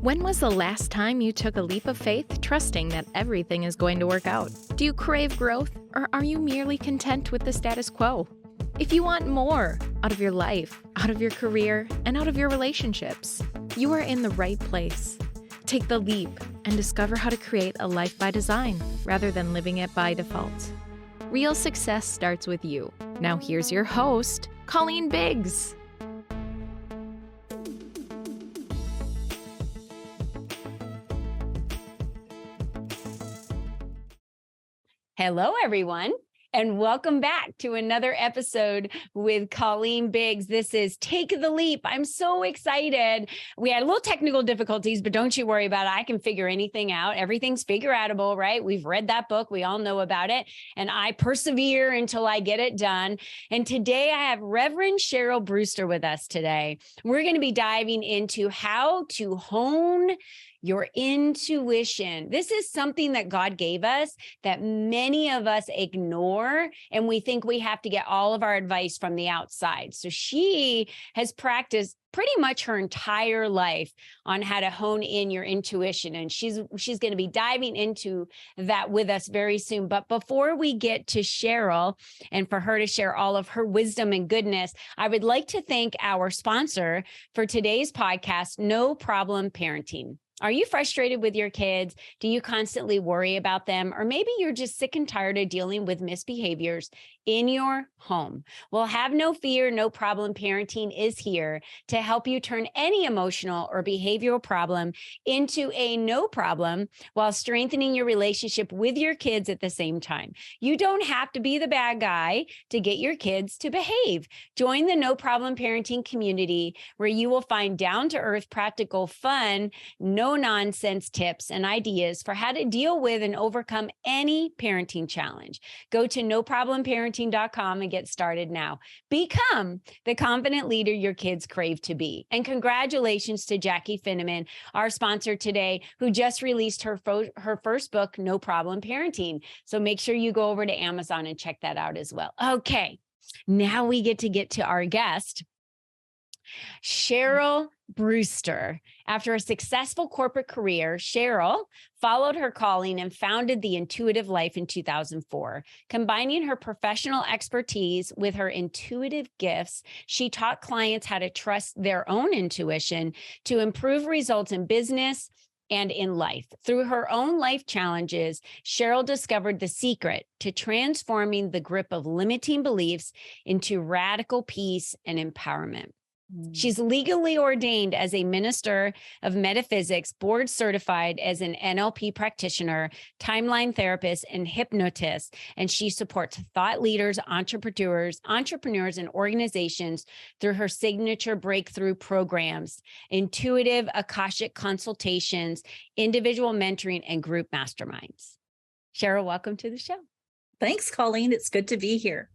When was the last time you took a leap of faith, trusting that everything is going to work out? Do you crave growth, or are you merely content with the status quo? If you want more out of your life, out of your career, and out of your relationships, you are in the right place. Take the leap and discover how to create a life by design rather than living it by default. Real success starts with you. Now here's your host, Colleen Biggs. Hello, everyone, and welcome back to another episode with Colleen Biggs. This is Take the Leap. I'm so excited. We had a little technical difficulties, but don't you worry about it. I can figure anything out. Everything's figure-outable, right? We've read that book. We all know about it, and I persevere until I get it done. And today I have Reverend Cheryl Brewster with us today. We're going to be diving into how to hone your intuition. This is something that God gave us that many of us ignore, and we think we have to get all of our advice from the outside. So she has practiced pretty much her entire life on how to hone in your intuition. And she's going to be diving into that with us very soon. But before we get to Cheryl and for her to share all of her wisdom and goodness, I would like to thank our sponsor for today's podcast, No Problem Parenting. Are you frustrated with your kids? Do you constantly worry about them? Or maybe you're just sick and tired of dealing with misbehaviors in your home. Well, have no fear. No Problem Parenting is here to help you turn any emotional or behavioral problem into a no problem while strengthening your relationship with your kids at the same time. You don't have to be the bad guy to get your kids to behave. Join the No Problem Parenting community where you will find down-to-earth, practical, fun, no-nonsense tips and ideas for how to deal with and overcome any parenting challenge. Go to noproblem.parenting.com and get started now. Become the confident leader your kids crave to be. And congratulations to Jackie Finneman, our sponsor today, who just released her first book, No Problem Parenting. So make sure you go over to Amazon and check that out as well. Okay, now we get to our guest, Cheryl Brewster. After a successful corporate career, Cheryl followed her calling and founded The Intuitive Life in 2004. Combining her professional expertise with her intuitive gifts, she taught clients how to trust their own intuition to improve results in business and in life. Through her own life challenges, Cheryl discovered the secret to transforming the grip of limiting beliefs into radical peace and empowerment. She's legally ordained as a minister of metaphysics, board certified as an NLP practitioner, timeline therapist, and hypnotist. And she supports thought leaders, entrepreneurs, and organizations through her signature breakthrough programs, intuitive Akashic consultations, individual mentoring, and group masterminds. Cheryl, welcome to the show. Thanks, Colleen. It's good to be here.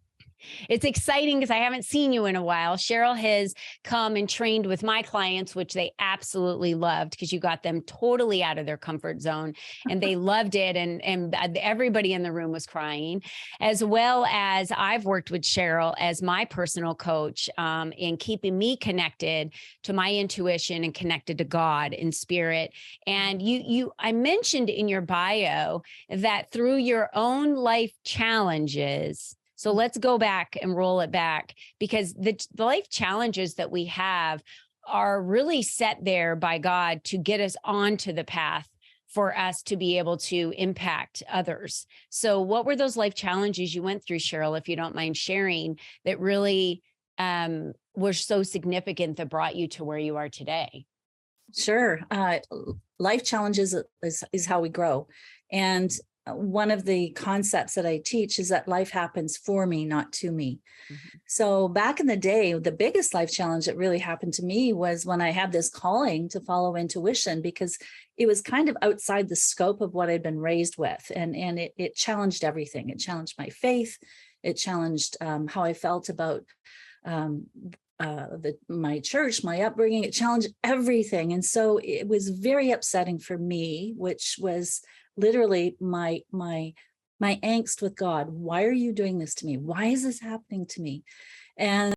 It's exciting because I haven't seen you in a while. Cheryl has come and trained with my clients, which they absolutely loved because you got them totally out of their comfort zone and they loved it. And everybody in the room was crying, as well as I've worked with Cheryl as my personal coach in keeping me connected to my intuition and connected to God in spirit. And I mentioned in your bio that through your own life challenges, so let's go back and roll it back because the life challenges that we have are really set there by God to get us onto the path for us to be able to impact others. So what were those life challenges you went through, Cheryl, if you don't mind sharing, that really were so significant that brought you to where you are today? Sure. Life challenges is how we grow. And one of the concepts that I teach is that life happens for me, not to me. Mm-hmm. So back in the day, the biggest life challenge that really happened to me was when I had this calling to follow intuition, because it was kind of outside the scope of what I'd been raised with. And it challenged everything. It challenged my faith. It challenged how I felt about my church, my upbringing. It challenged everything. And so it was very upsetting for me, which was literally my angst with God. Why are you doing this to me? Why is this happening to me? And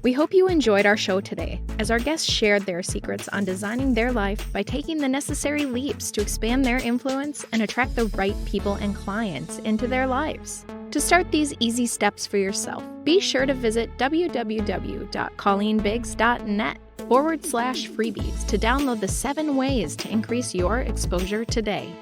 We hope you enjoyed our show today, as our guests shared their secrets on designing their life by taking the necessary leaps to expand their influence and attract the right people and clients into their lives. To start these easy steps for yourself, be sure to visit www.colleenbiggs.net/freebies to download the 7 ways to increase your exposure today.